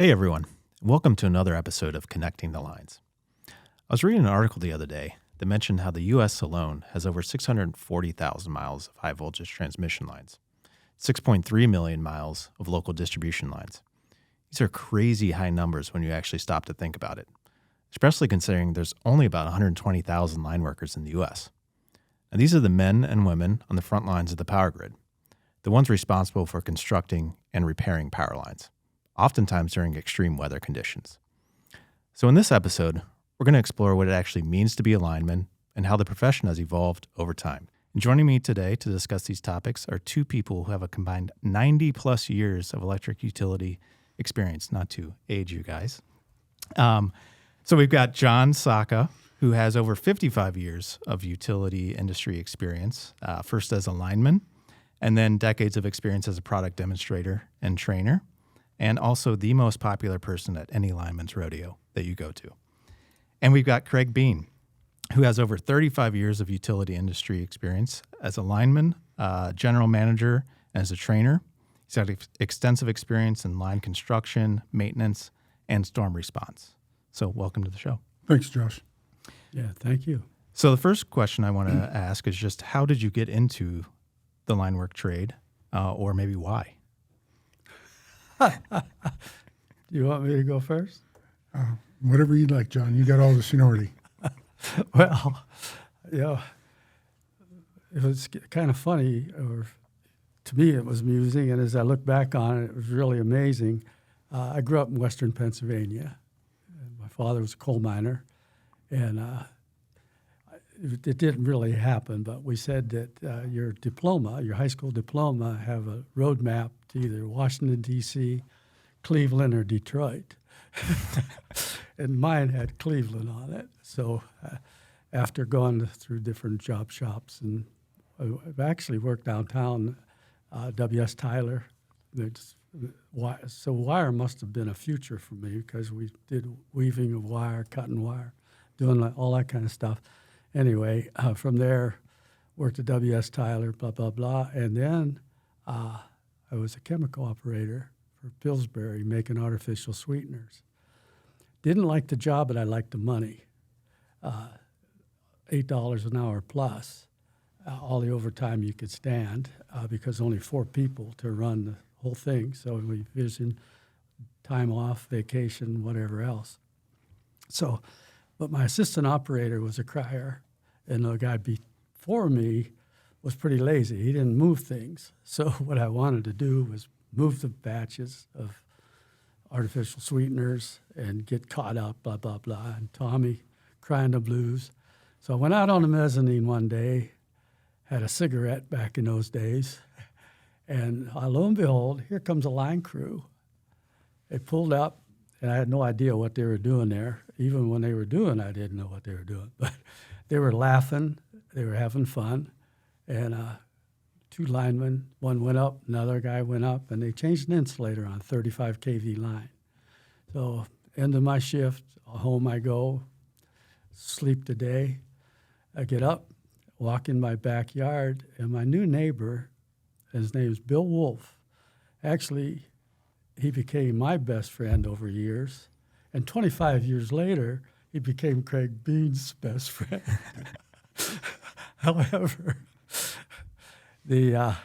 Hey everyone, welcome to another episode of Connecting the Lines. I was reading an article the other day that mentioned how the U.S. alone has over 640,000 miles of high voltage transmission lines, 6.3 million miles of local distribution lines. These are crazy high numbers when you actually stop to think about it, especially considering there's only about 120,000 line workers in the U.S. And these are the men and women on the front lines of the power grid, the ones responsible for constructing and repairing power lines, oftentimes during extreme weather conditions. So in this episode, we're going to explore what it actually means to be a lineman and how the profession has evolved over time. And joining me today to discuss these topics are two people who have a combined 90 plus years of electric utility experience, not to age you guys. So we've got John Sawka, who has over 55 years of utility industry experience, first as a lineman, and then decades of experience as a product demonstrator and trainer, and also the most popular person at any lineman's rodeo that you go to. And we've got Craig Bean, who has over 35 years of utility industry experience as a lineman, general manager, and as a trainer. He's had extensive experience in line construction, maintenance, and storm response. So welcome to the show. Thanks, Josh. Yeah, thank you. So the first question I want to ask is just how did you get into the line work trade, or maybe why? Do you want me to go first? Whatever you like, John. You got all the seniority. Well, it was kind of funny, or to me it was amusing, and as I look back on it, it was really amazing. I grew up in western Pennsylvania. My father was a coal miner, and it didn't really happen, but we said that your diploma, your high school diploma, have a roadmap to either Washington, D.C., Cleveland, or Detroit. And mine had Cleveland on it. So after going through different job shops, and I've actually worked downtown, W.S. Tyler. So wire must have been a future for me because we did weaving of wire, cutting wire, doing all that kind of stuff. Anyway, from there, worked at W.S. Tyler, blah, blah, blah. And then I was a chemical operator for Pillsbury making artificial sweeteners. Didn't like the job, but I liked the money. $8 an hour plus, all the overtime you could stand because only 4 people to run the whole thing. So we vision, time off, vacation, whatever else. So, but my assistant operator was a crier, and the guy before me was pretty lazy. He didn't move things. So what I wanted to do was move the batches of artificial sweeteners and get caught up, blah, blah, blah. And Tommy crying the blues. So I went out on the mezzanine one day, had a cigarette back in those days, and lo and behold, here comes a line crew. They pulled up, and I had no idea what they were doing there. Even when they were doing, I didn't know what they were doing. But they were laughing, they were having fun, and 2 linemen, one went up, another guy went up, and they changed an insulator on 35 kV line. So end of my shift, home I go, sleep today. I get up, walk in my backyard, and my new neighbor, his name is Bill Wolf. Actually, he became my best friend over years, and 25 years later, he became Craig Bean's best friend. However, when I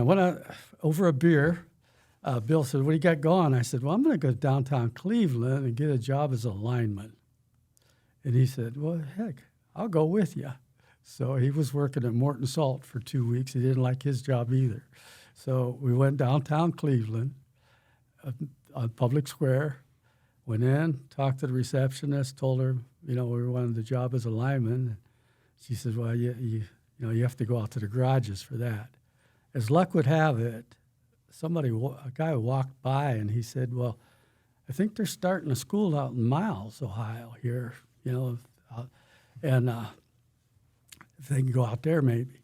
went out over a beer, Bill said, "What do you got going?" I said, "Well, I'm going to go to downtown Cleveland and get a job as a lineman." And he said, "Well, heck, I'll go with you." So he was working at Morton Salt for 2 weeks. He didn't like his job either. So we went downtown Cleveland on Public Square, went in, talked to the receptionist, told her, we wanted the job as a lineman. She said, "Well, you have to go out to the garages for that." As luck would have it, a guy walked by and he said, "Well, I think they're starting a school out in Miles, Ohio here, and if they can go out there maybe."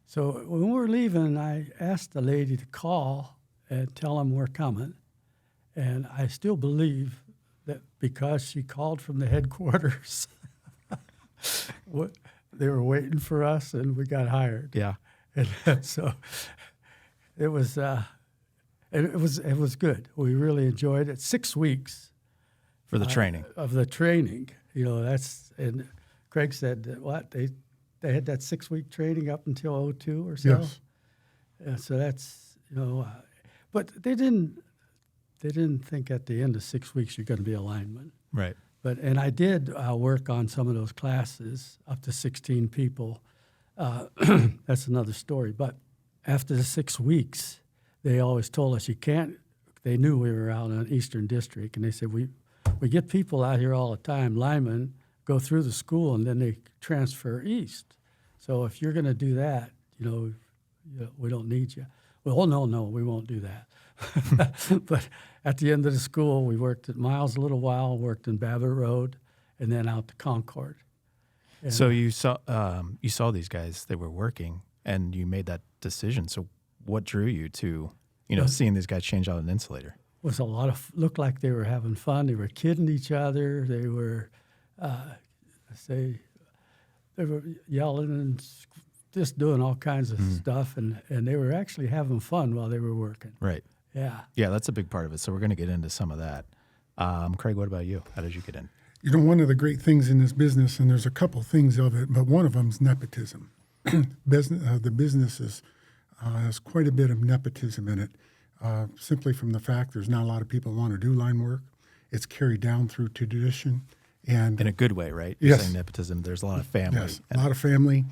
So when we were leaving, I asked the lady to call and tell them we're coming. And I still believe that because she called from the headquarters, they were waiting for us and we got hired. Yeah. And so it was, and it was good. We really enjoyed it. 6 weeks For the training. of the training. And Craig said that they had that 6-week training up until 02 or so. Yes. Yeah, so that's but they didn't think at the end of 6 weeks you're going to be a lineman. Right. And I did work on some of those classes up to 16 people. That's another story. But after the 6 weeks, they always told us you can't. They knew we were out in an Eastern District, and they said we get people out here all the time. Linemen go through the school and then they transfer east. So if you're going to do that, we don't need you. Well, no, we won't do that. But at the end of the school, we worked at Miles a little while, worked in Babbitt Road, and then out to Concord. And So you saw these guys, they were working, and you made that decision. So what drew you to, seeing these guys change out an insulator? was a lot of looked like they were having fun. They were kidding each other. They were, they were yelling and just doing all kinds of stuff, and they were actually having fun while they were working. Right. Yeah. Yeah, that's a big part of it. So we're going to get into some of that. Craig, what about you? How did you get in? One of the great things in this business, and there's a couple things of it, but one of them is nepotism. The business has quite a bit of nepotism in it, simply from the fact there's not a lot of people who want to do line work. It's carried down through tradition. And In a good way, right? You're Yes. saying nepotism, there's a lot of family. yes, a lot of family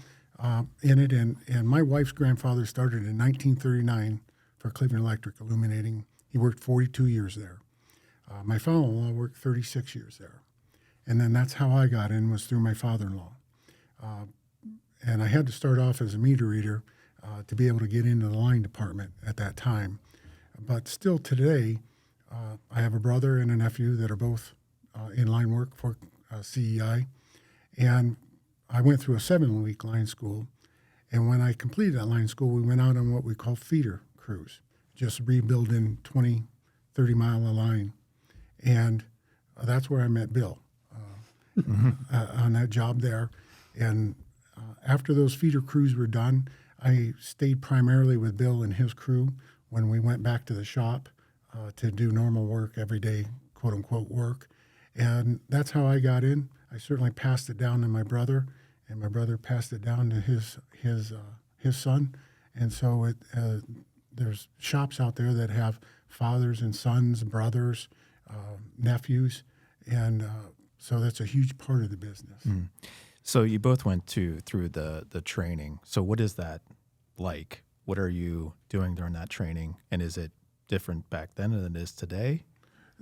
in it. And my wife's grandfather started in 1939 for Cleveland Electric Illuminating. He worked 42 years there. My father-in-law worked 36 years there. And then that's how I got in, was through my father-in-law. And I had to start off as a meter reader to be able to get into the line department at that time. But still today, I have a brother and a nephew that are both in line work for CEI. And I went through a 7-week line school. And when I completed that line school, we went out on what we call feeder crews, just rebuilding 20, 30-mile a line. And that's where I met Bill on that job there. And after those feeder crews were done, I stayed primarily with Bill and his crew when we went back to the shop to do normal work, everyday quote-unquote work. And that's how I got in. I certainly passed it down to my brother, and my brother passed it down to his son. And so there's shops out there that have fathers and sons, brothers, nephews, and so that's a huge part of the business. So you both went through the training. So what is that like? What are you doing during that training? And is it different back then than it is today?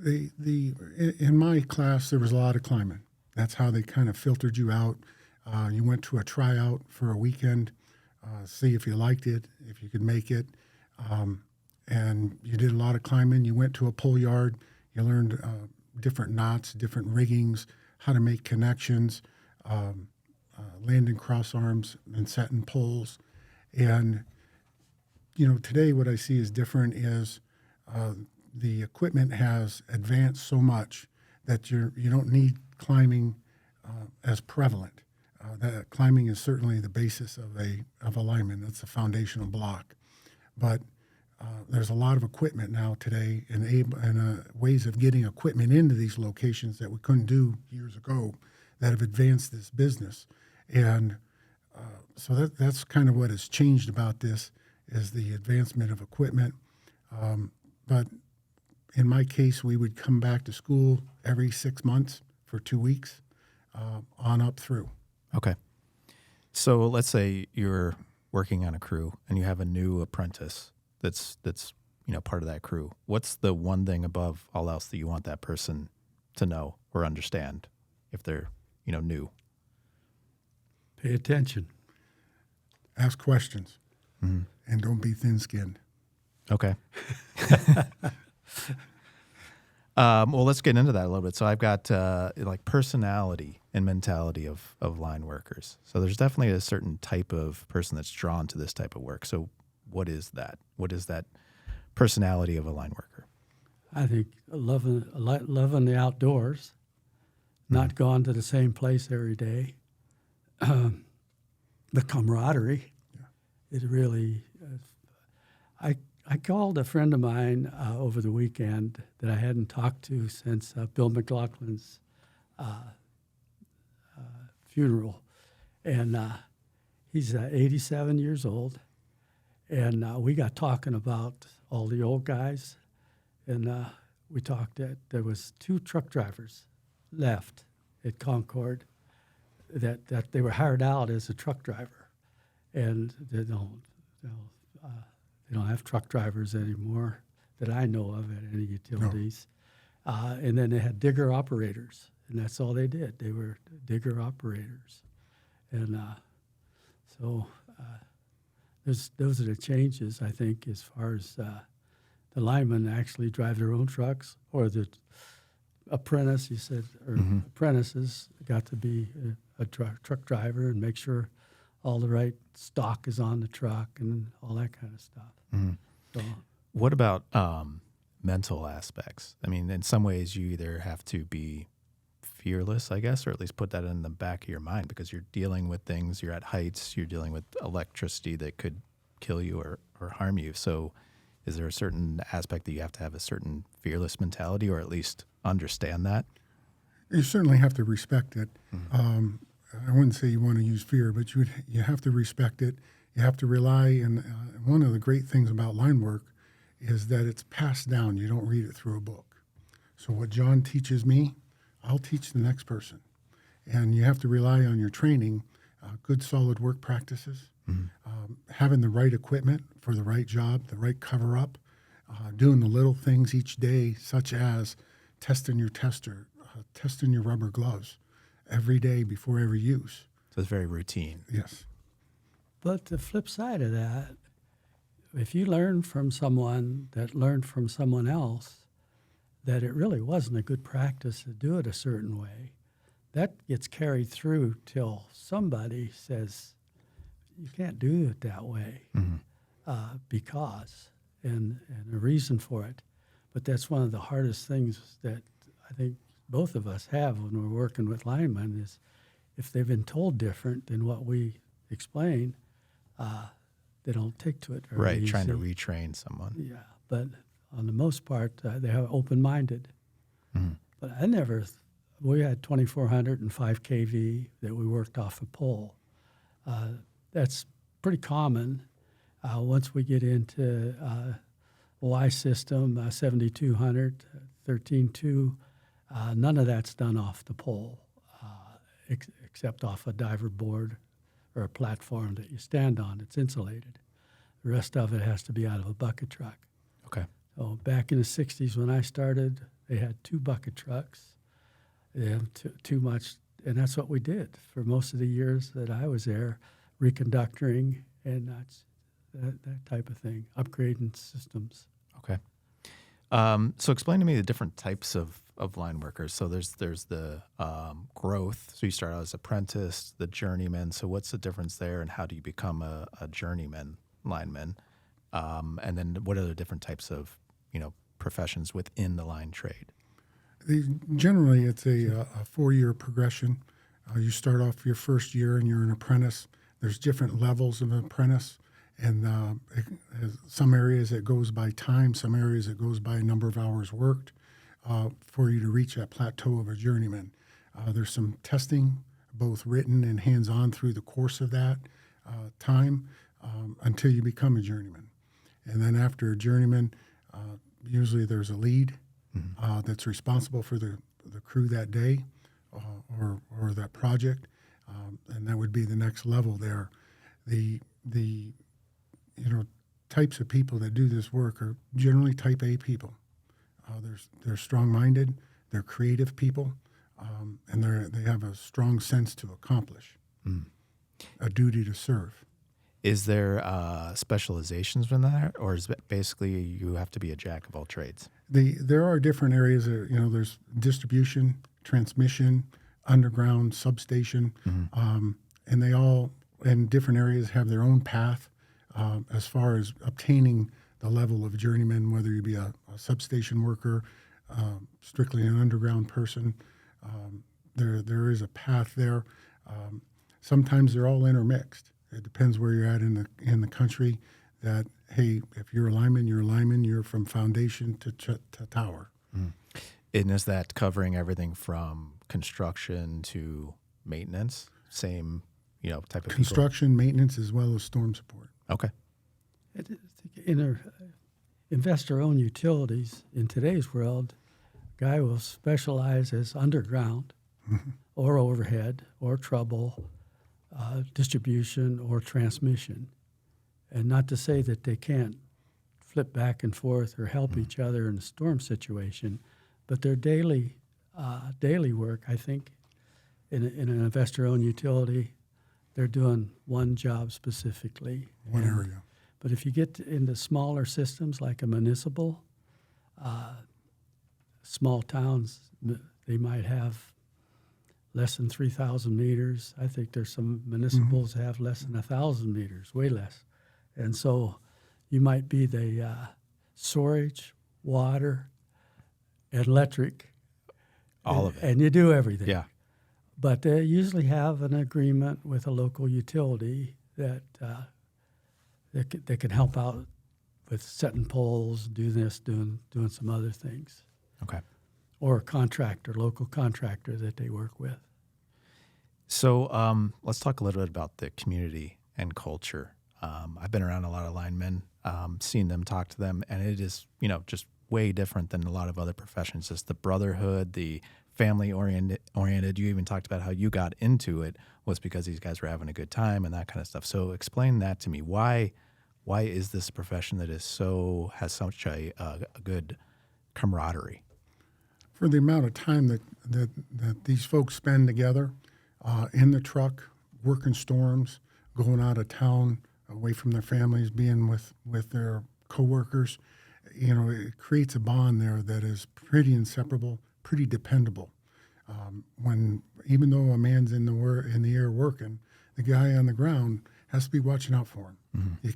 In my class, there was a lot of climbing. That's how they kind of filtered you out. You went to a tryout for a weekend, see if you liked it, if you could make it. And you did a lot of climbing. You went to a pull yard. You learned different knots, different riggings, how to make connections, landing cross arms and setting poles. And, today what I see is different is the equipment has advanced so much that you don't need climbing as prevalent. That climbing is certainly the basis of a lineman. That's a foundational block. But there's a lot of equipment now today and ways of getting equipment into these locations that we couldn't do years ago that have advanced this business. And so that's kind of what has changed about this is the advancement of equipment. But in my case, we would come back to school every 6 months for 2 weeks on up through. Okay. So let's say you're working on a crew and you have a new apprentice that's part of that crew. What's the one thing above all else that you want that person to know or understand if they're new? Pay attention. Ask questions and don't be thin-skinned. Okay. Well, let's get into that a little bit. So I've got personality and mentality of line workers. So there's definitely a certain type of person that's drawn to this type of work. So what is that? What is that personality of a line worker? I think loving the outdoors, not going to the same place every day. The camaraderie, it really. I called a friend of mine over the weekend that I hadn't talked to since Bill McLaughlin's funeral. And he's 87 years old. And we got talking about all the old guys. And we talked that there was 2 truck drivers left at Concord that they were hired out as a truck driver. And they don't have truck drivers anymore that I know of at any utilities. No. And then they had digger operators, and that's all they did. They were digger operators. And so those are the changes, I think, as far as the linemen actually drive their own trucks, or the apprentice, you said, or apprentices got to be a truck driver and make sure all the right stock is on the truck and all that kind of stuff. Mm-hmm. So, what about mental aspects? I mean, in some ways, you either have to be fearless, I guess, or at least put that in the back of your mind, because you're dealing with things, you're at heights, you're dealing with electricity that could kill you or harm you. So is there a certain aspect that you have to have a certain fearless mentality, or at least understand that? You certainly have to respect it. Mm-hmm. I wouldn't say you want to use fear, but you have to respect it. You have to rely, and one of the great things about line work is that it's passed down. You don't read it through a book. So what John teaches me, I'll teach the next person. And you have to rely on your training, good solid work practices, having the right equipment for the right job, the right cover-up, doing the little things each day, such as testing your tester, testing your rubber gloves every day before every use. So it's very routine. Yes. But the flip side of that, if you learn from someone that learned from someone else that it really wasn't a good practice to do it a certain way, that gets carried through till somebody says, you can't do it that way because, and a reason for it. But that's one of the hardest things that I think both of us have when we're working with linemen, is if they've been told different than what we explain, they don't take to it very easy. Trying to retrain someone. Yeah, but on the most part, they are open-minded. Mm-hmm. But we had 2,400 and 5 kV that we worked off a pole. That's pretty common. Once we get into Y system, 7,200, 13.2, none of that's done off the pole, except off a diver board or a platform that you stand on. It's insulated. The rest of it has to be out of a bucket truck. Okay. So back in the 60s when I started, they had 2 bucket trucks. They had too much, and that's what we did for most of the years that I was there, reconductoring and that type of thing, upgrading systems. Okay. So explain to me the different types of line workers. So there's the growth. So you start out as apprentice, the journeyman. So what's the difference there, and how do you become a journeyman lineman? And then what are the different types of professions within the line trade? Generally, it's a 4-year progression. You start off your first year and you're an apprentice. There's different levels of apprentice. And some areas it goes by time, some areas it goes by a number of hours worked for you to reach that plateau of a journeyman. There's some testing, both written and hands-on through the course of that time until you become a journeyman. And then after a journeyman, usually there's a lead that's responsible for the crew that day or that project, and that would be the next level there. The types of people that do this work are generally type A people. They're strong-minded, they're creative people, and they have a strong sense to accomplish, a duty to serve. Is there specializations in that, or is it basically you have to be a jack of all trades? There are different areas. There's distribution, transmission, underground, substation, and they all in different areas have their own path as far as obtaining the level of journeyman, whether you be a substation worker, strictly an underground person. There is a path there. Sometimes they're all intermixed. It depends where you're at in the country. that, hey, if you're a lineman, you're a lineman. You're from foundation to tower. And is that covering everything from construction to maintenance? Same, type of Construction, maintenance, as well as storm support. People? Okay. Investor-owned utilities in today's world, guy will specialize as underground or overhead or trouble, distribution or transmission. And not to say that they can't flip back and forth or help each other in a storm situation, but their daily work, I think, in an investor-owned utility, they're doing one job specifically. One area. But if you get into smaller systems like a municipal, small towns, they might have less than 3,000 meters. I think there's some municipals that have less than 1,000 meters, way less. And so you might be the storage, water, and electric. All of it. And you do everything. Yeah. But they usually have an agreement with a local utility that they can help out with setting poles, do this, doing some other things. Okay. Or a contractor, local contractor that they work with. So let's talk a little bit about the community and culture. I've been around a lot of linemen, seen them, talk to them, and it is, just way different than a lot of other professions. Just the brotherhood, the family oriented. You even talked about how you got into it was because these guys were having a good time and that kind of stuff. So explain that to me. Why is this a profession that has such a good camaraderie? For the amount of time that these folks spend together in the truck, working storms, going out of town, away from their families, being with their coworkers, it creates a bond there that is pretty inseparable, pretty dependable. Even though a man's in the air working, the guy on the ground has to be watching out for him. Mm-hmm. You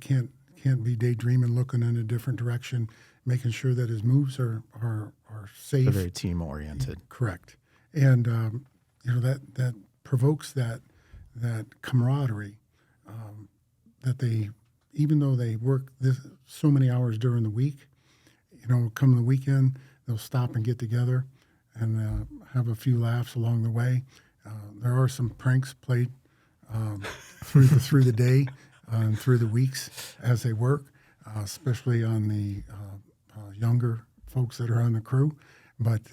can't be daydreaming, looking in a different direction, making sure that his moves are safe. They're very team oriented. Correct, and that provokes that camaraderie. That they, even though they work so many hours during the week, come the weekend, they'll stop and get together and have a few laughs along the way. There are some pranks played through the day and through the weeks as they work, especially on the younger folks that are on the crew. But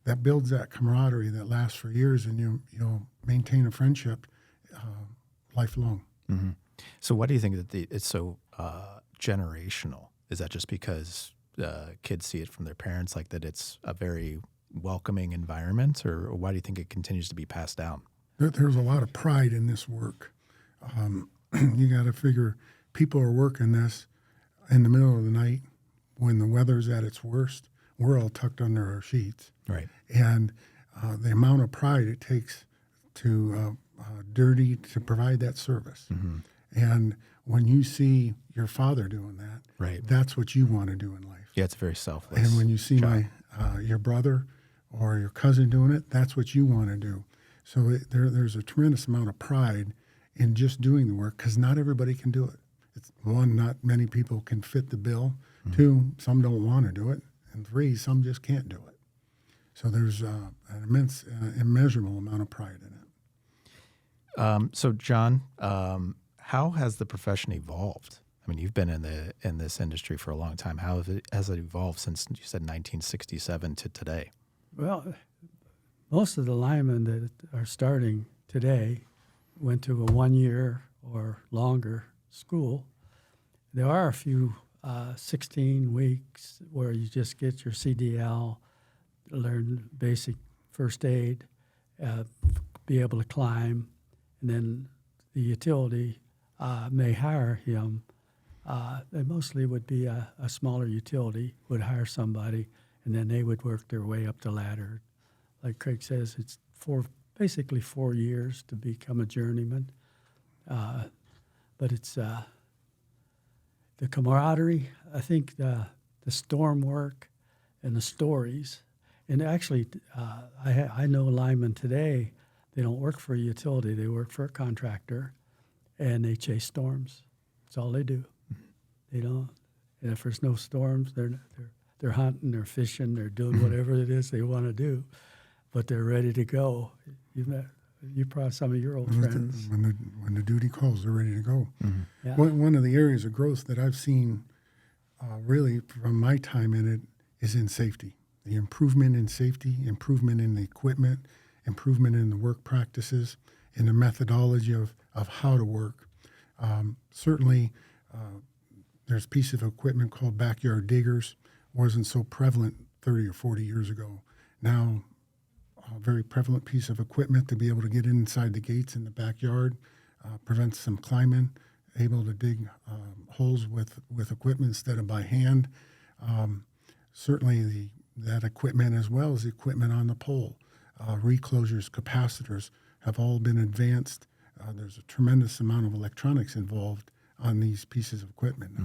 that builds that camaraderie that lasts for years, and you'll maintain a friendship lifelong. Mm-hmm. So why do you think that it's so generational? Is that just because kids see it from their parents, like that it's a very welcoming environment, or why do you think it continues to be passed down? There's a lot of pride in this work. You got to figure people are working this in the middle of the night when the weather's at its worst. We're all tucked under our sheets. Right. And the amount of pride it takes to to provide that service. Mm-hmm. And when you see your father doing that, right, that's what you want to do in life. Yeah, it's very selfless. And when you see your brother or your cousin doing it, that's what you want to do. So there's a tremendous amount of pride in just doing the work, because not everybody can do it. It's one, not many people can fit the bill. Mm-hmm. Two, some don't want to do it. And three, some just can't do it. So there's an immense, immeasurable amount of pride in it. So John, how has the profession evolved? I mean, you've been in this industry for a long time. How has it evolved since, you said, 1967 to today? Well, most of the linemen that are starting today went to a 1-year or longer school. There are a few 16 weeks where you just get your CDL, learn basic first aid, be able to climb, and then the utility may hire him. It mostly would be a smaller utility would hire somebody, and then they would work their way up the ladder. Like Craig says, it's basically 4 years to become a journeyman. But it's the camaraderie, I think the storm work and the stories. And actually, I know linemen today, they don't work for a utility. They work for a contractor, and they chase storms. That's all they do. They don't. And if there's no storms, they're hunting, they're fishing, they're doing whatever it is they want to do, but they're ready to go. You probably some of your old friends. When the duty calls, they're ready to go. Yeah. One of the areas of growth that I've seen really from my time in it is in safety. The improvement in safety, improvement in the equipment, improvement in the work practices, in the methodology of how to work. Certainly, there's a piece of equipment called backyard diggers. Wasn't so prevalent 30 or 40 years ago. Now, a very prevalent piece of equipment to be able to get inside the gates in the backyard, prevents some climbing, able to dig holes with equipment instead of by hand. Certainly that equipment, as well as the equipment on the pole, reclosures, capacitors, have all been advanced. There's a tremendous amount of electronics involved on these pieces of equipment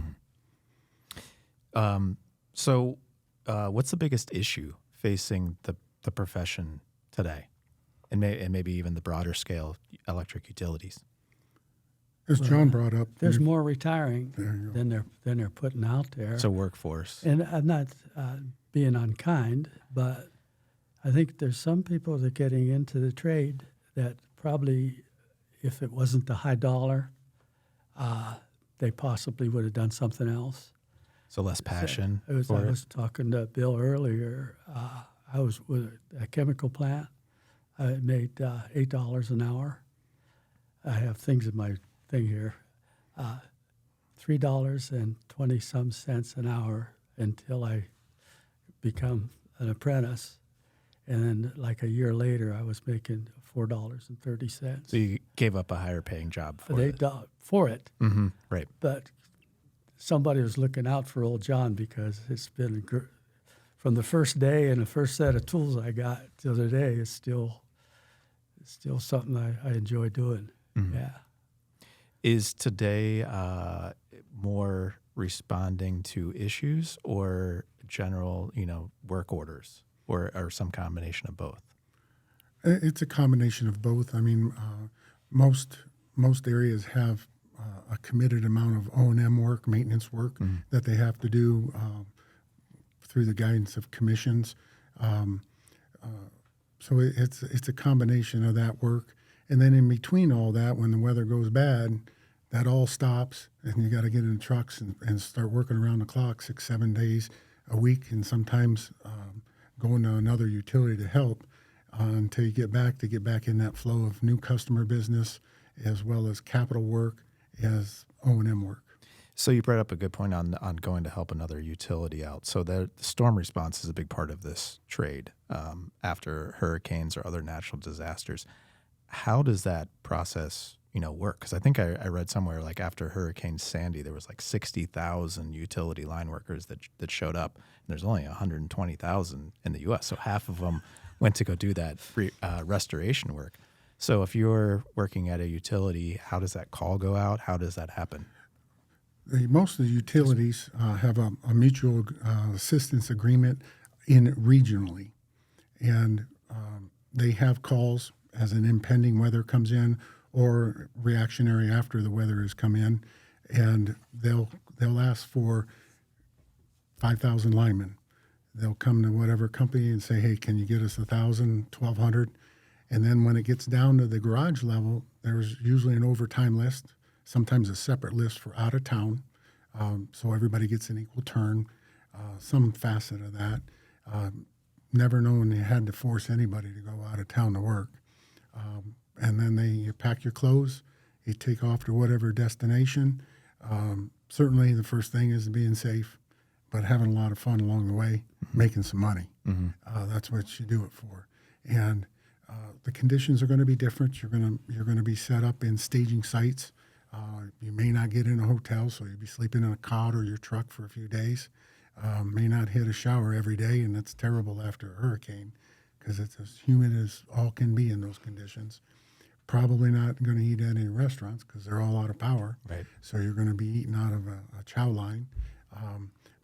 now. So what's the biggest issue facing the profession today, and maybe even the broader scale electric utilities? As John brought up, There's more retiring There you go. than they're putting out there. So workforce. And I'm not being unkind, but I think there's some people that are getting into the trade that probably, if it wasn't the high dollar, they possibly would have done something else. So less passion I for it. was talking to Bill earlier. I was with a chemical plant. I made $8 an hour. I have things in my thing here. $3.20 an hour until I become an apprentice. And then like a year later, I was making $4.30. So you gave up a higher paying job for it. For it. Mm-hmm. Right. But somebody was looking out for old John because it's been from the first day and the first set of tools I got till today. It's still something I enjoy doing. Mm-hmm. Yeah. Is today more responding to issues or general, work orders, or some combination of both? It's a combination of both. I mean, most areas have a committed amount of O&M work, maintenance work that they have to do through the guidance of commissions. So it's a combination of that work. And then in between all that, when the weather goes bad, that all stops, and you got to get in the trucks and start working around the clock 6-7 days a week, and sometimes going to another utility to help until you get back in that flow of new customer business, as well as capital work, as O&M work. So you brought up a good point on going to help another utility out. So the storm response is a big part of this trade after hurricanes or other natural disasters. How does that process, work? Because I think I read somewhere like after Hurricane Sandy, there was like 60,000 utility line workers that showed up, and there's only 120,000 in the U.S. So half of them went to go do that restoration work. So if you're working at a utility, how does that call go out? How does that happen? Most of the utilities have a mutual assistance agreement in regionally, and they have calls as an impending weather comes in or reactionary after the weather has come in, and they'll ask for 5,000 linemen. They'll come to whatever company and say, hey, can you get us 1,000, 1,200? And then when it gets down to the garage level, there's usually an overtime list, sometimes a separate list for out of town, so everybody gets an equal turn, some facet of that. Never known you had to force anybody to go out of town to work. And then you pack your clothes, you take off to whatever destination. Certainly the first thing is being safe, but having a lot of fun along the way, making some money. That's what you do it for. And the conditions are going to be different. You're going to be set up in staging sites. You may not get in a hotel, so you'll be sleeping in a cot or your truck for a few days. May not hit a shower every day, and that's terrible after a hurricane because it's as humid as all can be in those conditions. Probably not going to eat at any restaurants because they're all out of power. Right. So you're going to be eating out of a chow line.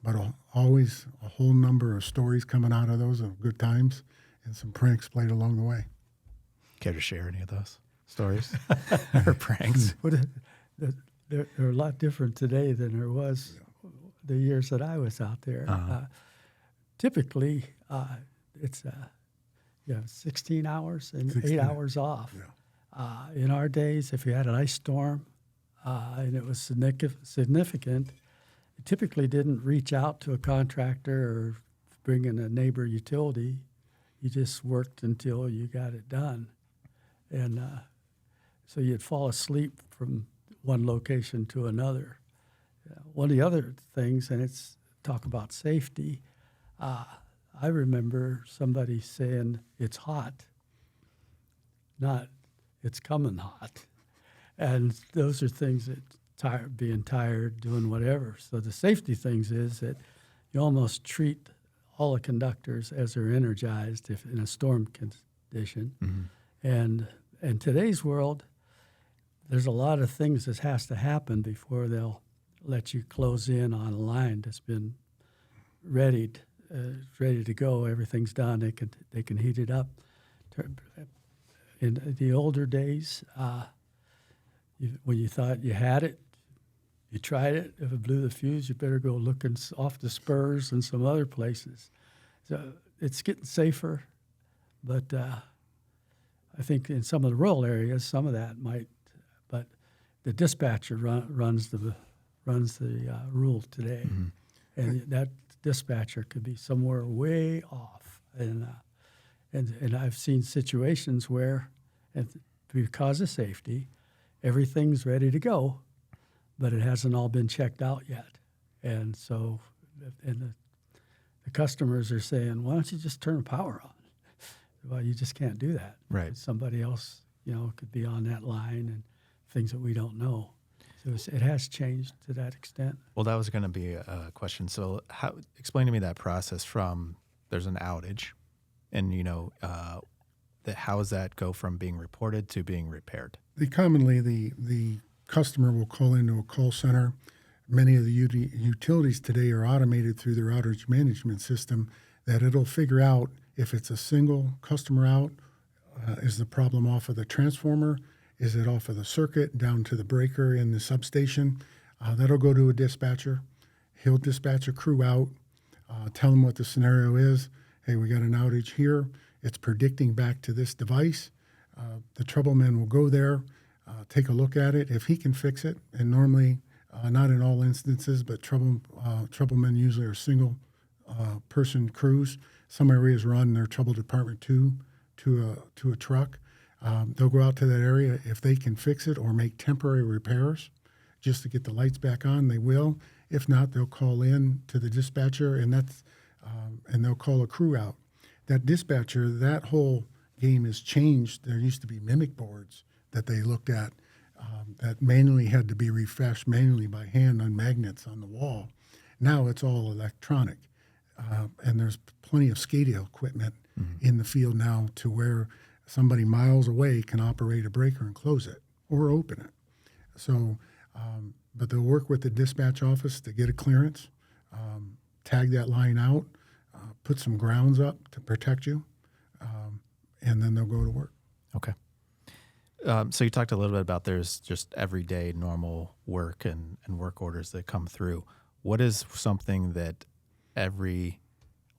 But always a whole number of stories coming out of those of good times and some pranks played along the way. Care to share any of those stories or pranks? They're a lot different today than there was the years that I was out there. Typically, it's 16 hours and 8 hours off. Yeah. In our days, if you had an ice storm and it was significant, you typically didn't reach out to a contractor or bring in a neighbor utility. You just worked until you got it done. And so you'd fall asleep from one location to another. One of the other things, and it's talk about safety, I remember somebody saying it's hot, not it's coming hot. And those are things that being tired, doing whatever. So the safety things is that you almost treat all the conductors as they're energized if in a storm condition. Mm-hmm. And in today's world, there's a lot of things that has to happen before they'll let you close in on a line that's been ready to go. Everything's done. They can heat it up. In the older days, when you thought you had it, you tried it. If it blew the fuse, you better go looking off the spurs and some other places. So it's getting safer, but I think in some of the rural areas, some of that might. But the dispatcher runs the rule today, Mm-hmm. and that dispatcher could be somewhere way off. And I've seen situations where, because of safety, everything's ready to go, but it hasn't all been checked out yet. And so, the customers are saying, "Why don't you just turn the power on?" Well, you just can't do that. Right. Somebody else, could be on that line and things that we don't know. So it has changed to that extent. Well, that was going to be a question. So explain to me that process from there's an outage and, how does that go from being reported to being repaired? Commonly, the customer will call into a call center. Many of the utilities today are automated through their outage management system that it'll figure out if it's a single customer out, is the problem off of the transformer, is it off of the circuit down to the breaker in the substation? That'll go to a dispatcher. He'll dispatch a crew out, tell them what the scenario is. Hey, we got an outage here. It's predicting back to this device. The troubleman will go there, take a look at it. If he can fix it, and normally, not in all instances, but troublemen usually are single person crews. Some areas run their trouble department to a truck. They'll go out to that area. If they can fix it or make temporary repairs just to get the lights back on, they will. If not, they'll call in to the dispatcher, and they'll call a crew out. That dispatcher, that whole game has changed. There used to be mimic boards that they looked at that manually had to be refreshed manually by hand on magnets on the wall. Now it's all electronic, and there's plenty of SCADA equipment in the field now to where somebody miles away can operate a breaker and close it or open it. So, but they'll work with the dispatch office to get a clearance, tag that line out, put some grounds up to protect you, and then they'll go to work. Okay. So you talked a little bit about there's just everyday normal work and work orders that come through. What is something that every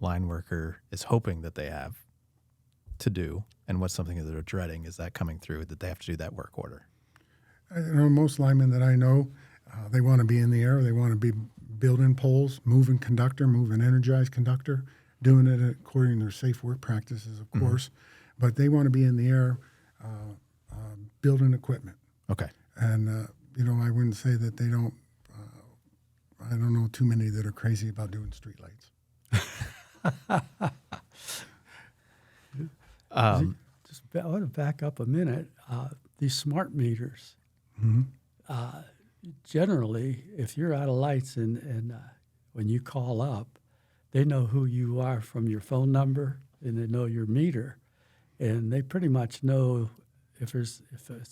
line worker is hoping that they have to do, and what's something that they're dreading? Is that coming through that they have to do that work order? Most linemen that I know, they want to be in the air. They want to be building poles, moving conductor, moving energized conductor, doing it according to their safe work practices, of course. But they want to be in the air building equipment. Okay. And, I wouldn't say that they don't, I don't know too many that are crazy about doing streetlights. I want to back up a minute. These smart meters, generally, if you're out of lights and when you call up, they know who you are from your phone number and they know your meter, and they pretty much know if it's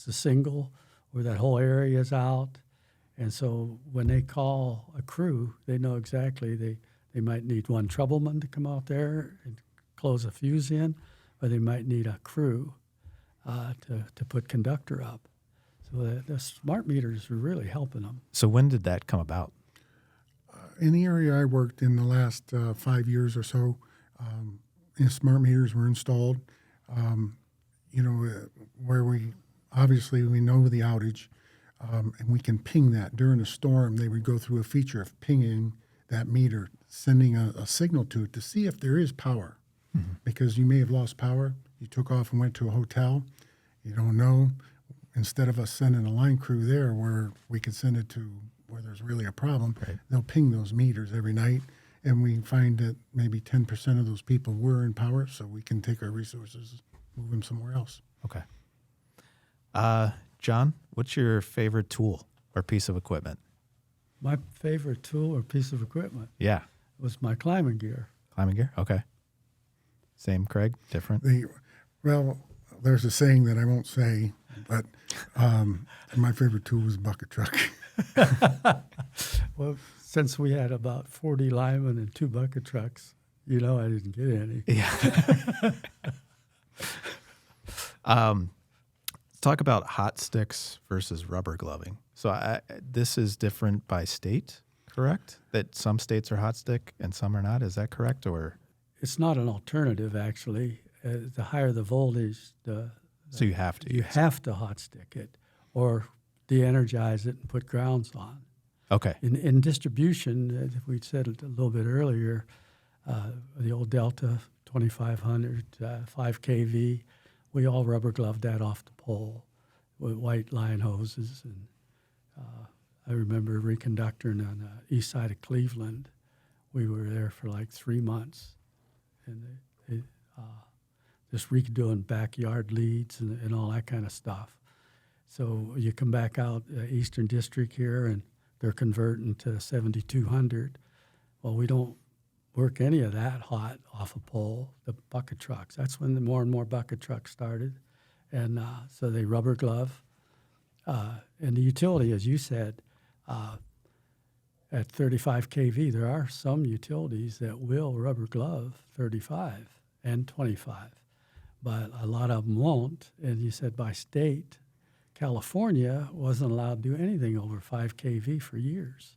a single or that whole area is out. And so when they call a crew, they know exactly they might need one troubleman to come out there and close a fuse in, or they might need a crew to put conductor up. So the smart meters are really helping them. So when did that come about? In the area I worked in the last 5 years or so, smart meters were installed. Where we know the outage, and we can ping that during a storm. They would go through a feature of pinging that meter, sending a signal to it to see if there is power, because you may have lost power. You took off and went to a hotel. You don't know. Instead of us sending a line crew there where we could send it to where there's really a problem, Right. they'll ping those meters every night. And we find that maybe 10% of those people were in power, so we can take our resources, move them somewhere else. Okay. John, what's your favorite tool or piece of equipment? My favorite tool or piece of equipment Yeah. was my climbing gear. Climbing gear? Okay. Same, Craig? Different? There's a saying that I won't say, but my favorite tool was a bucket truck. Well, since we had about 40 linemen and 2 bucket trucks, I didn't get any. Yeah. Talk about hot sticks versus rubber gloving. So this is different by state, correct? That some states are hot stick and some are not. Is that correct? Or It's not an alternative, actually. The higher the voltage, so you have to. you have to hot stick it or de-energize it and put grounds on. Okay. In distribution, we said it a little bit earlier, the old Delta 2500, 5 kV, we all rubber gloved that off the pole with white line hoses. And I remember reconductoring on the east side of Cleveland. We were there for like 3 months, and they just redoing backyard leads and all that kind of stuff. So you come back out Eastern District here, and they're converting to 7200. Well, we don't work any of that hot off a pole, the bucket trucks. That's when the more and more bucket trucks started. And so they rubber glove. And the utility, as you said, at 35 kV, there are some utilities that will rubber glove 35 and 25, but a lot of them won't. And you said by state, California wasn't allowed to do anything over 5 kV for years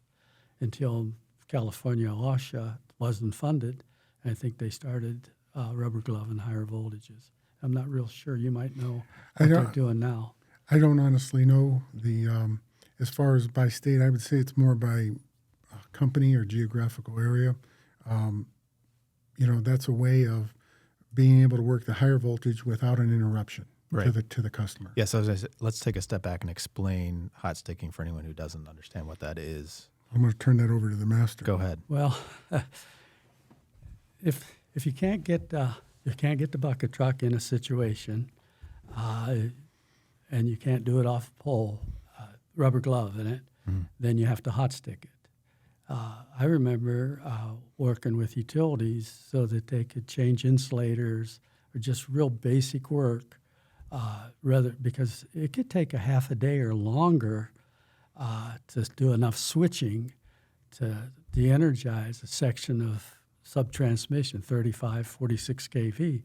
until California OSHA wasn't funded. I think they started rubber glove and higher voltages. I'm not real sure. You might know what they're doing now. I don't honestly know as far as by state. I would say it's more by company or geographical area. That's a way of being able to work the higher voltage without an interruption to the customer. Yes, yeah, so let's take a step back and explain hot sticking for anyone who doesn't understand what that is. I'm going to turn that over to the master. Go ahead. Well, if you can't get the bucket truck in a situation, and you can't do it off a pole, rubber glove in it, then you have to hot stick it. I remember working with utilities so that they could change insulators or just real basic work, because it could take a half a day or longer to do enough switching to de-energize a section of sub-transmission, 35, 46 kV.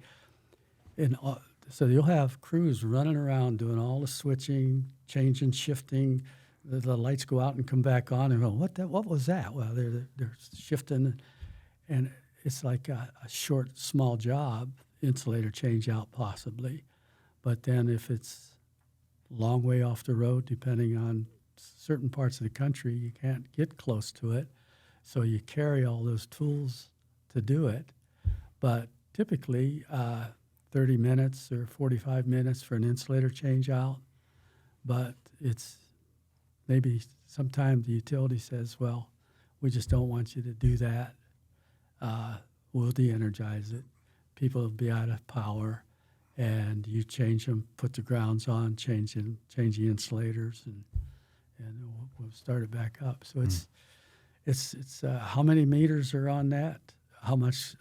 And so you'll have crews running around doing all the switching, changing, shifting. The lights go out and come back on, and go, what was that? Well, they're shifting, and it's like a short, small job, insulator change out possibly. But then if it's a long way off the road, depending on certain parts of the country, you can't get close to it. So you carry all those tools to do it. But typically, 30 minutes or 45 minutes for an insulator change out. But it's maybe sometime the utility says, well, we just don't want you to do that. We'll de-energize it. People will be out of power, and you change them, put the grounds on, change the insulators, and we'll start it back up. So it's how many meters are on that? How much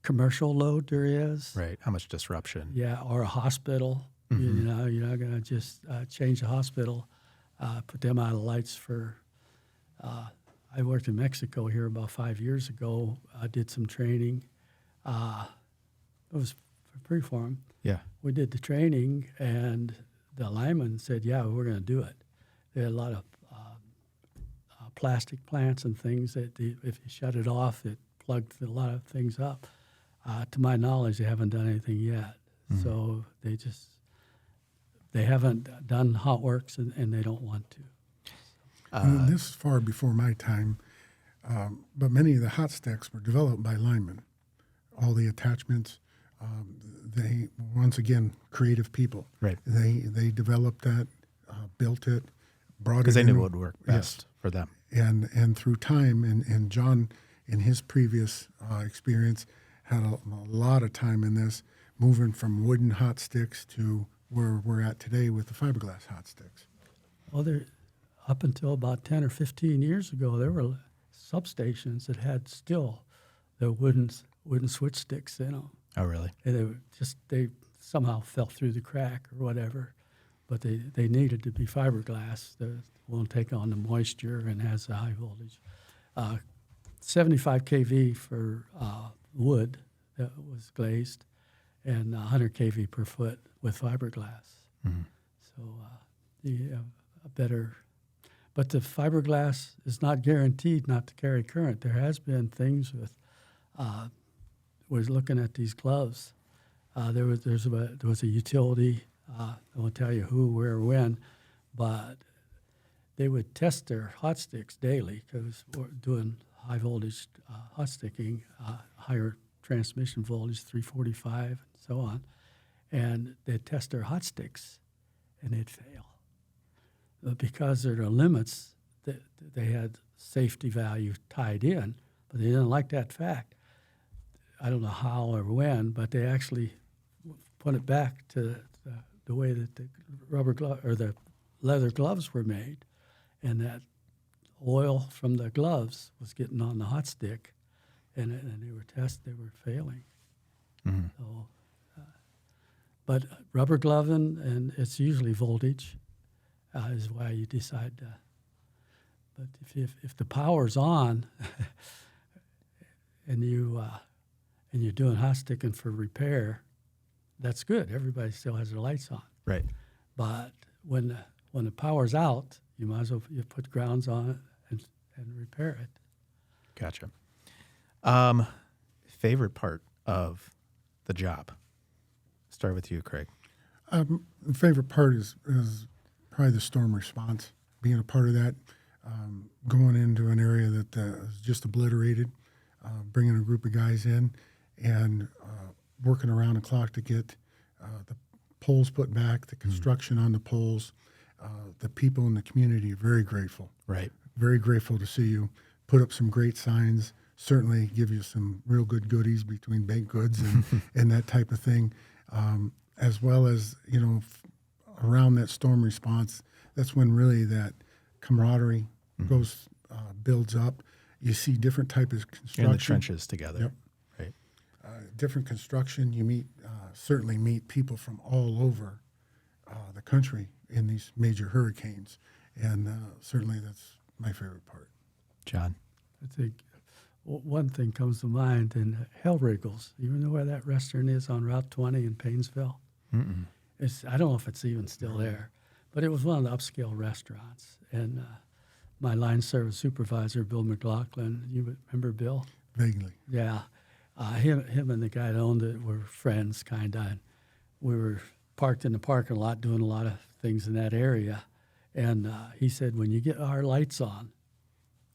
commercial load there is? Right. How much disruption? Yeah, or a hospital. Mm-hmm. You're not going to just change the hospital, put them out of lights for. I worked in Mexico here about 5 years ago. I did some training. It was for preform. Yeah. We did the training, and the lineman said, "Yeah, we're going to do it." They had a lot of plastic plants and things that if you shut it off, it plugged a lot of things up. To my knowledge, they haven't done anything yet. Mm-hmm. So they haven't done hot works, and they don't want to. And this is far before my time, but many of the hot sticks were developed by linemen. All the attachments, they, once again, creative people. Right. They developed that, built it, brought it in. Because they knew what would work best for them. And through time, and John, in his previous experience, had a lot of time in this, moving from wooden hot sticks to where we're at today with the fiberglass hot sticks. Well, up until about 10 or 15 years ago, there were substations that had still the wooden switch sticks in them. Oh, really? And they somehow fell through the crack or whatever, but they needed to be fiberglass that won't take on the moisture and has a high voltage. 75 kV for wood that was glazed, and 100 kV per foot with fiberglass. Mm-hmm. So you have a better. But the fiberglass is not guaranteed not to carry current. There has been things with. Was looking at these gloves. There was a utility. I won't tell you who, where, when, but they would test their hot sticks daily because we're doing high voltage hot sticking, higher transmission voltage, 345, and so on, and they'd test their hot sticks, and they'd fail. Because there are limits, they had safety value tied in, but they didn't like that fact. I don't know how or when, but they actually put it back to the way that the rubber glove or the leather gloves were made, and that oil from the gloves was getting on the hot stick, and they were failing. Mm-hmm. So, but rubber gloving, and it's usually voltage, is why you decide to. But if the power's on, and you're doing hot sticking for repair, that's good. Everybody still has their lights on. Right. But when the power's out, you might as well you put grounds on it and repair it. Gotcha. Favorite part of the job? Start with you, Craig. The favorite part is probably the storm response, being a part of that, going into an area that is just obliterated, bringing a group of guys in, and working around the clock to get the poles put back, the construction on the poles. The people in the community are very grateful. Right. Very grateful to see you put up some great signs, certainly give you some real good goodies between baked goods and that type of thing, as well as, around that storm response. That's when really that camaraderie builds up. You see different types of construction. In the trenches together. Yep. Right. Different construction. You certainly meet people from all over the country in these major hurricanes. And certainly that's my favorite part. John? I think one thing comes to mind in Hellriggles. You know where that restaurant is on Route 20 in Paynesville? Mm-mm. I don't know if it's even still there, but it was one of the upscale restaurants. And my line service supervisor, Bill McLaughlin, you remember Bill? Vaguely. Yeah. Him and the guy that owned it were friends, kind of. We were parked in the parking lot doing a lot of things in that area. And he said, when you get our lights on,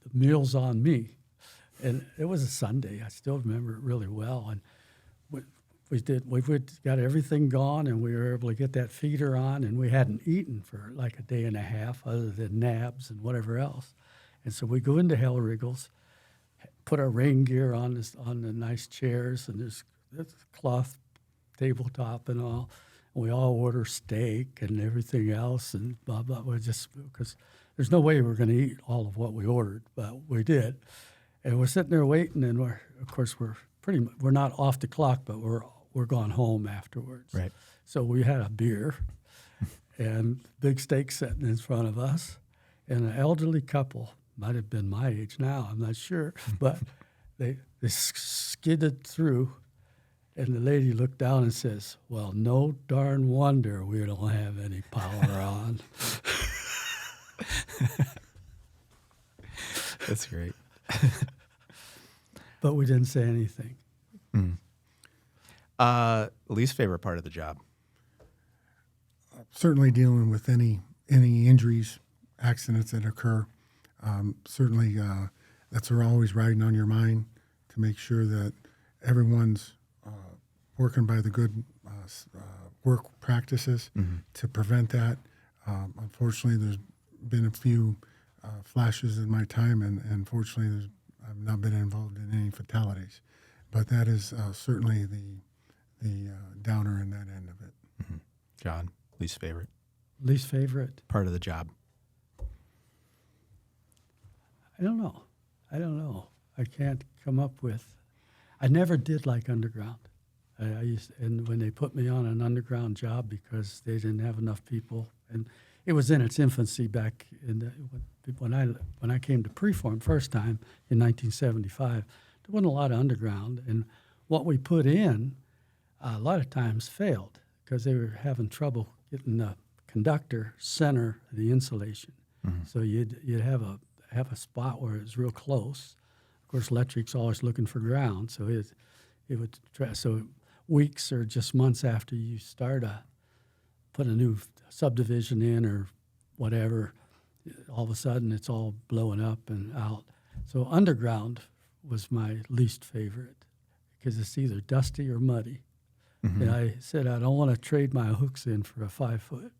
the meal's on me. And it was a Sunday. I still remember it really well. And we got everything gone, and we were able to get that feeder on, and we hadn't eaten for like a day and a half other than nabs and whatever else. And so we go into Hellriggles, put our rain gear on the nice chairs, and there's cloth tabletop and all. And we all order steak and everything else, and blah, blah, blah, just because there's no way we're going to eat all of what we ordered, but we did. And we're sitting there waiting, and we're not off the clock, but we're gone home afterwards. Right. So we had a beer and big steak sitting in front of us, and an elderly couple, might have been my age now, I'm not sure, but they skidded through, and the lady looked down and says, well, no darn wonder we don't have any power on. That's great. But we didn't say anything. Least favorite part of the job? Certainly dealing with any injuries, accidents that occur. Certainly that's always riding on your mind to make sure that everyone's working by the good work practices to prevent that. Unfortunately, there's been a few flashes in my time, and unfortunately, I've not been involved in any fatalities. But that is certainly the downer in that end of it. Mm-hmm. John, least favorite? Least favorite? Part of the job. I don't know. I can't come up with. I never did like underground. I used, and when they put me on an underground job because they didn't have enough people, and it was in its infancy back in when I came to Preform first time in 1975. There wasn't a lot of underground, and what we put in a lot of times failed because they were having trouble getting the conductor center the insulation. Mm-hmm. So you'd have a spot where it was real close. Of course, electric's always looking for ground, so it would try. So weeks or just months after you start put a new subdivision in or whatever, all of a sudden it's all blowing up and out. So underground was my least favorite because it's either dusty or muddy. Mm-hmm. And I said I don't want to trade my hooks in for a 5-foot.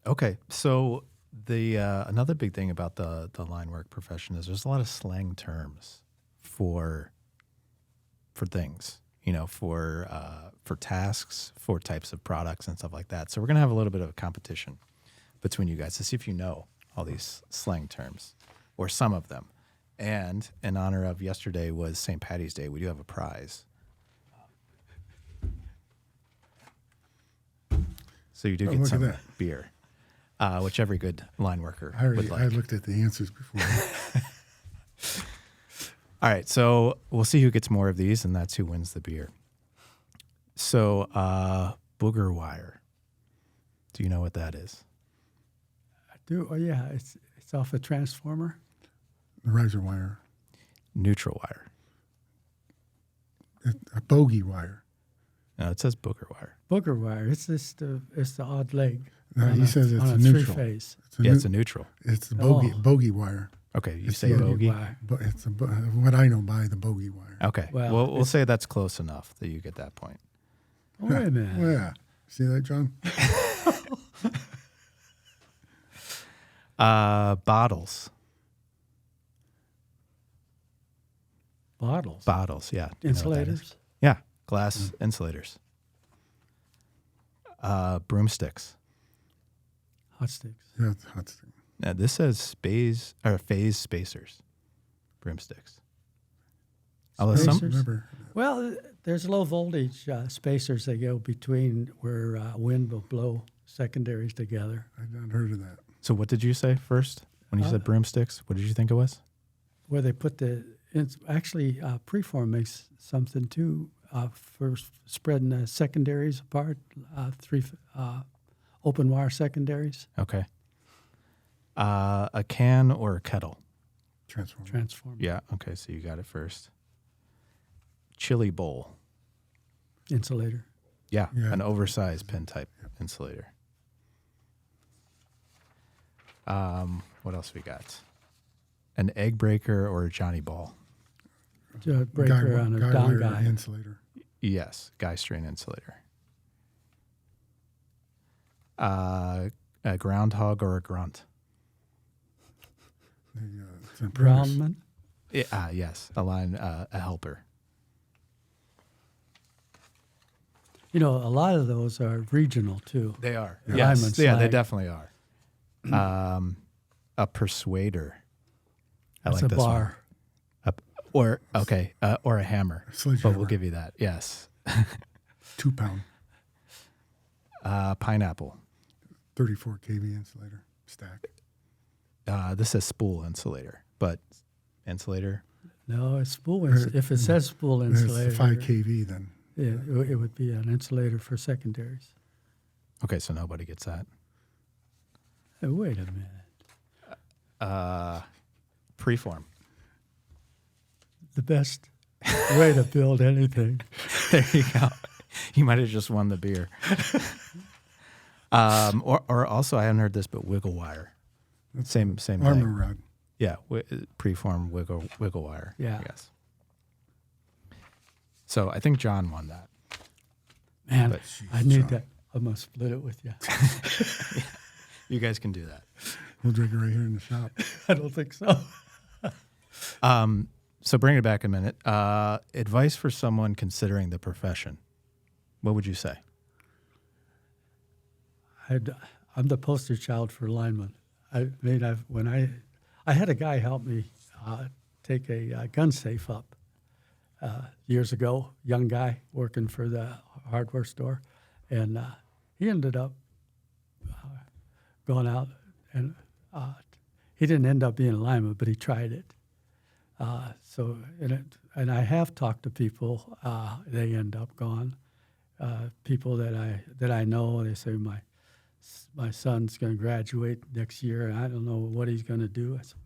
Okay, so the another big thing about the line work profession is there's a lot of slang terms for things, for tasks, for types of products and stuff like that. So we're gonna have a little bit of a competition between you guys to see if you know all these slang terms or some of them. And in honor of yesterday was St. Patty's Day, we do have a prize. So you do get some beer, which every good line worker would like. I looked at the answers before. All right, so we'll see who gets more of these, and that's who wins the beer. So booger wire. Do you know what that is? I do. Oh, yeah. It's off a transformer. The riser wire. Neutral wire. A bogey wire. No, it says booger wire. Booger wire. It's the odd leg. No, he says it's a neutral. Three-phase. It's a neutral. It's the bogey wire. Okay, you say bogey. But it's what I know by the bogey wire. Okay, well, we'll say that's close enough that you get that point. Oh, wait a minute. Well, yeah. See that, John? Bottles. Bottles, yeah. Insulators? Yeah, glass insulators. Broomsticks. Hot sticks. Yeah, it's hot stick. Now, this says phase spacers. Broomsticks. Well, there's low voltage spacers that go between where wind will blow secondaries together. I've not heard of that. So what did you say first when you said broomsticks? What did you think it was? Where they put Preform makes something too for spreading the secondaries apart, three open wire secondaries. Okay. A can or a kettle? Transformer. Yeah, okay, so you got it first. Chili bowl. Insulator. Yeah, an oversized pin type insulator. What else we got? An egg breaker or a Johnny ball? Breaker on a down guy. Insulator. Yes, guy strain insulator. A groundhog or a grunt? Groundman? Yes, a helper. A lot of those are regional too. They are. Yeah. Yes, yeah, they definitely are. A persuader. That's like this bar. One. Or a hammer. But we'll give you that. Yes. 2 pound. Pineapple. 34 kV insulator stack. This says spool insulator, but insulator. No, it's spool. If it says spool insulator, it's 5 kV then. Yeah, it would be an insulator for secondaries. Okay, so nobody gets that. Hey, wait a minute. Preform. The best way to build anything. There you go. You might have just won the beer. Or also, I haven't heard this, but wiggle wire. Same Armor thing. rod. Yeah, preform wiggle wire. Yeah. I guess. So I think John won that. Man, But- I need John. that. I'm going to split it with you. You guys can do that. We'll drink it right here in the shop. I don't think so. So bring it back a minute. Advice for someone considering the profession. What would you say? I'm the poster child for lineman. I had a guy help me take a gun safe up years ago, young guy working for the hardware store, and he ended up going out, and he didn't end up being a lineman, but he tried it. And I have talked to people. They end up gone. People that I know, they say my son's going to graduate next year, and I don't know what he's going to do. I said,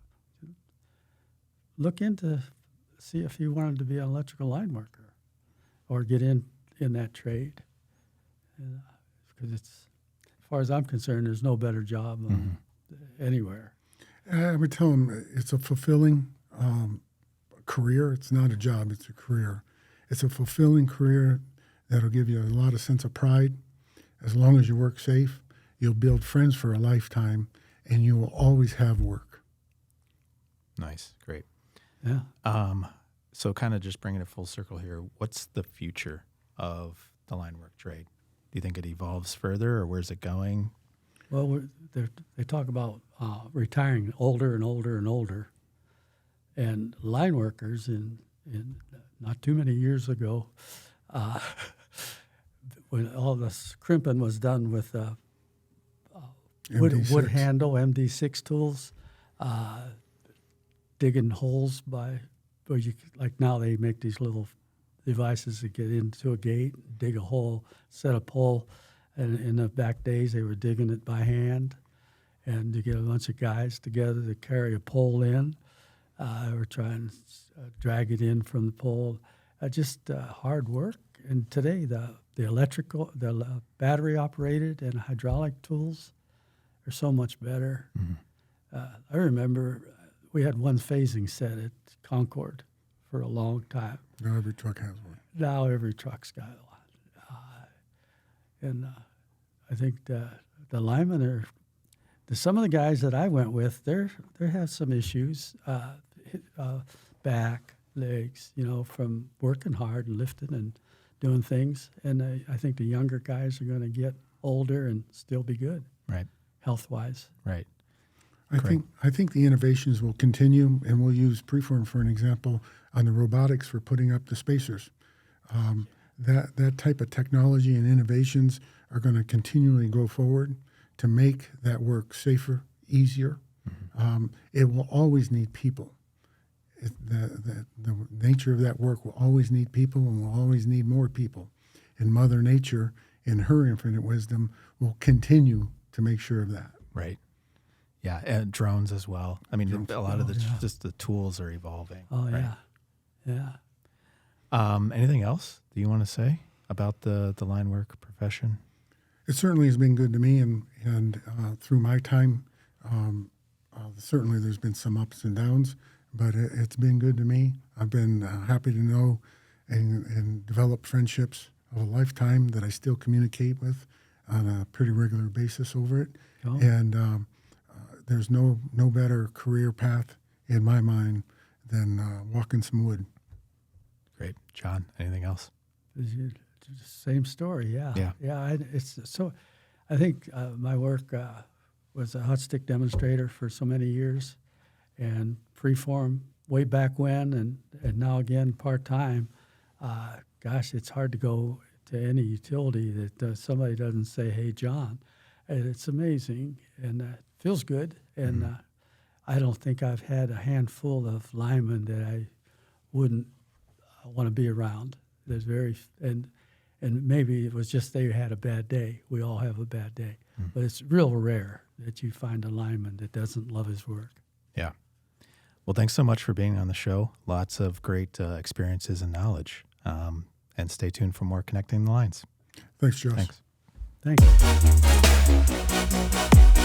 look into see if you wanted to be an electrical line worker or get in that trade. Because it's, as far as I'm concerned, there's no better job anywhere. I would tell them it's a fulfilling career. It's not a job, it's a career. It's a fulfilling career that'll give you a lot of sense of pride. As long as you work safe, you'll build friends for a lifetime, and you will always have work. Nice, great. Yeah. So kind of just bringing it full circle here, what's the future of the line work trade? Do you think it evolves further, or where's it going? Well, they talk about retiring older and older and older. And line workers in not too many years ago, when all this crimping was done with wood MD6. handle, MD6 tools, digging holes where you, like now they make these little devices to get into a gate, dig a hole, set a pole. And in the back days, they were digging it by hand. And to get a bunch of guys together to carry a pole in, or try and drag it in from the pole. Just hard work. And today, the electrical, the battery operated and hydraulic tools are so much better. Mm-hmm. I remember we had one phasing set at Concord for a long time. Now every truck has one. Now every truck's got one. I think the linemen are, some of the guys that I went with, they have some issues, back, legs, from working hard and lifting and doing things. And I think the younger guys are going to get older and still be good, Right. health-wise. Right. I think the innovations will continue, and we'll use Preform for an example on the robotics for putting up the spacers. That type of technology and innovations are going to continually go forward to make that work safer, easier. Mm-hmm. It will always need people. The nature of that work will always need people, and will always need more people. And Mother Nature, in her infinite wisdom, will continue to make sure of that. Right. Yeah, and drones as well. I mean, a lot of just the tools are evolving. Oh, right? yeah. Anything else that you want to say about the line work profession? It certainly has been good to me, and through my time, certainly there's been some ups and downs, but it's been good to me. I've been happy to know and develop friendships of a lifetime that I still communicate with on a pretty regular basis over it. Oh. And there's no better career path in my mind than walking some wood. Great. John, anything else? Same story, yeah. Yeah. I think my work was a hot stick demonstrator for so many years, and Preform way back when, and now again part-time. Gosh, it's hard to go to any utility that somebody doesn't say, "Hey, John." And it's amazing, and it feels good. And I don't think I've had a handful of linemen that I wouldn't want to be around. There's and maybe it was just they had a bad day. We all have a bad day. But it's real rare that you find a lineman that doesn't love his work. Yeah. Well, thanks so much for being on the show. Lots of great experiences and knowledge. And stay tuned for more Connecting the Lines. Thanks, Josh. Thanks. Thanks.